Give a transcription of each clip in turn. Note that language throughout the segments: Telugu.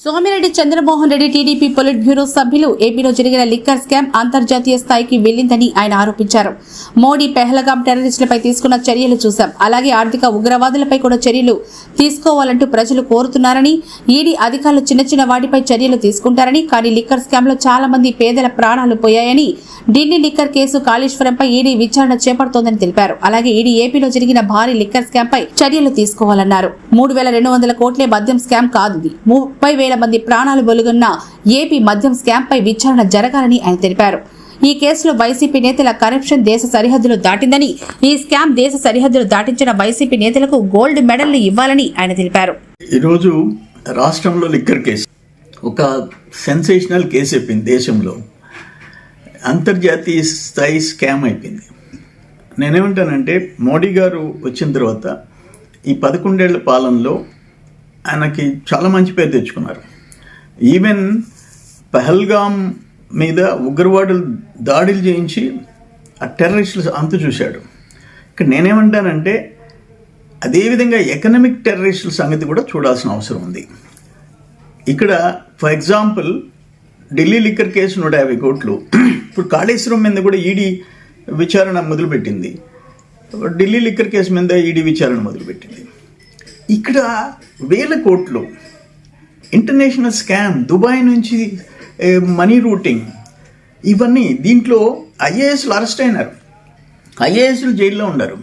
Somireddy Chandramohan Reddy TDP polit bureau సభ్యులు ఏపీలో జరిగిన లిక్కర్ స్కామ్ అంతర్జాతీయ స్థాయికి వెళ్లిందని ఆయన ఆరోపించారు. మోడీ పెహల్గాం టెర్రరిస్టులపై తీసుకున్న చర్యలు చూశాం. అలాగే ఆర్థిక ఉగ్రవాదులపై కూడా చర్యలు తీసుకోవాలంటూ ప్రజలు కోరుతున్నారని, ఈడీ అధికారులు చిన్న చిన్న వాటిపై చర్యలు తీసుకుంటారని, కానీ లిక్కర్ స్కామ్ లో చాలా మంది పేదల ప్రాణాలు పోయాయని, ఢిల్లీ లిక్కర్ కేసు కాళేశ్వరంపై ఈడీ విచారణ చేపడుతోందని తెలిపారు. అలాగే ఈడీ ఏపీలో జరిగిన భారీ లిక్కర్ స్కామ్ పై చర్యలు తీసుకోవాలన్నారు. 3,200 కోట్లే మద్యం స్కామ్ కాదు, 30,000 మంది ప్రాణాలు బొలుగున్న ఏపీ మద్యం స్కామ్ పై విచారణ జరగాలని ఆయన తెలిపారు. ఈ కేసులో వైసీపీ నేతల కరప్షన్ దేశ సరిహద్దులు దాటిందని, ఈ స్కామ్ దేశ సరిహద్దులు దాటించిన వైసీపీ నేతలకు గోల్డ్ మెడల్లు ఇవ్వాలని ఆయన తెలిపారు. ఈరోజు రాష్ట్రంలో లిక్కర్ కేసు ఒక సెన్సేషనల్ కేసు అయిపోయింది. దేశంలో అంతర్జాతీయ స్థాయి స్కామ్ అయిపోయింది. నేనేమంటానంటే, మోడీ గారు వచ్చిన తర్వాత ఈ 11 ఏళ్ల పాలనలో ఆయనకి చాలా మంచి పేరు తెచ్చుకున్నారు. ఈవెన్ పహల్గాం మీద ఉగ్రవాదులు దాడులు చేయించి ఆ టెర్రరిస్టులు అంతు చూశాడు. ఇక్కడ నేనేమంటానంటే, అదేవిధంగా ఎకనామిక్ టెర్రరిస్టుల సంగతి కూడా చూడాల్సిన అవసరం ఉంది. ఇక్కడ for example Delhi liquor case 150 కోట్లు. ఇప్పుడు కాళేశ్వరం మీద కూడా ఈడీ విచారణ మొదలుపెట్టింది. ఢిల్లీ లిక్కర్ కేసు మీద ఈడీ విచారణ మొదలుపెట్టింది. ఇక్కడ 1000 కోట్లు ఇంటర్నేషనల్ స్కామ్, దుబాయ్ నుంచి మనీ రూటింగ్, ఇవన్నీ. దీంట్లో ఐఏఎస్లు అరెస్ట్ అయినారు, ఐఏఎస్లు జైల్లో ఉన్నారు.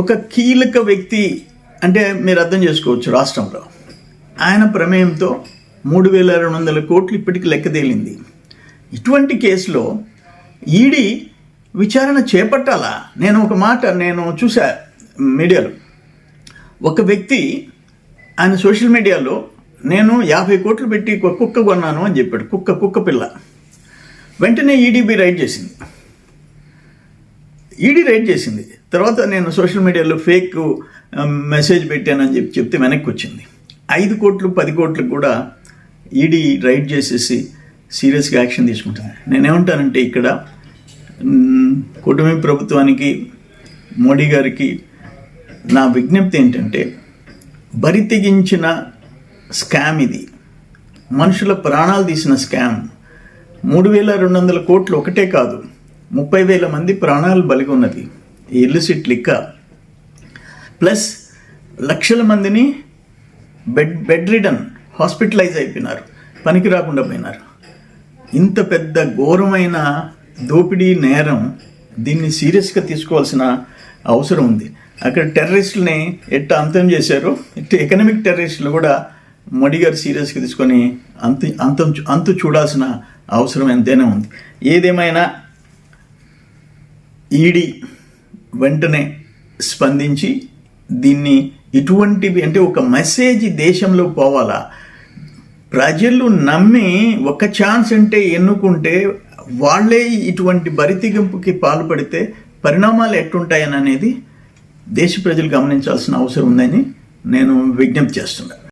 ఒక కీలక వ్యక్తి అంటే మీరు అర్థం చేసుకోవచ్చు, రాష్ట్రంలో ఆయన ప్రమేయంతో 3,200 కోట్లు ఇప్పటికి లెక్క తేలింది. ఇటువంటి కేసులో ఈడీ విచారణ చేపట్టాలా? నేను చూసా మీడియాలో, ఒక వ్యక్తి ఆయన సోషల్ మీడియాలో నేను 50 కోట్లు పెట్టి కుక్క కొన్నాను అని చెప్పాడు. కుక్క పిల్ల. వెంటనే ఈడీ రైడ్ చేసింది. తర్వాత నేను సోషల్ మీడియాలో ఫేక్ మెసేజ్ పెట్టానని చెప్తే వెనక్కి వచ్చింది. 5 కోట్లు 10 కోట్లకు కూడా ఈడీ రైడ్ చేసేసి సీరియస్గా యాక్షన్ తీసుకుంటుంది. నేనేమంటానంటే, ఇక్కడ కూటమి ప్రభుత్వానికి, మోడీ గారికి నా విజ్ఞప్తి ఏంటంటే, బరి తెగించిన స్కామ్ ఇది. మనుషుల ప్రాణాలు తీసిన స్కామ్. 3,200 కోట్లు ఒకటే కాదు, 30,000 మంది ప్రాణాలు బలిగి ఉన్నది ఈ ఇల్లిసిట్ లిక్కర్. ప్లస్ లక్షల మందిని బెడ్ రిడన్, హాస్పిటలైజ్ అయిపోయినారు, పనికి రాకుండా పోయినారు. ఇంత పెద్ద ఘోరమైన దోపిడీ నేరం, దీన్ని సీరియస్గా తీసుకోవాల్సిన అవసరం ఉంది. అక్కడ టెర్రరిస్టులని ఎట్లా అంతం చేశారో, ఇట్లా ఎకనామిక్ టెర్రరిస్టులు కూడా మోడీ గారు సీరియస్గా తీసుకొని అంతు చూడాల్సిన అవసరం ఎంతైనా ఉంది. ఏదేమైనా ఈడీ వెంటనే స్పందించి దీన్ని, ఇటువంటివి అంటే ఒక మెసేజ్ దేశంలో పోవాలా. ప్రజలు నమ్మి ఒక ఛాన్స్ అంటే ఎన్నుకుంటే వాళ్ళే ఇటువంటి బరితెగింపుకి పాల్పడితే పరిణామాలు ఎట్లుంటాయని అనేది దేశ ప్రజలు గమనించాల్సిన అవసరం ఉందని నేను విజ్ఞప్తి చేస్తున్నాను.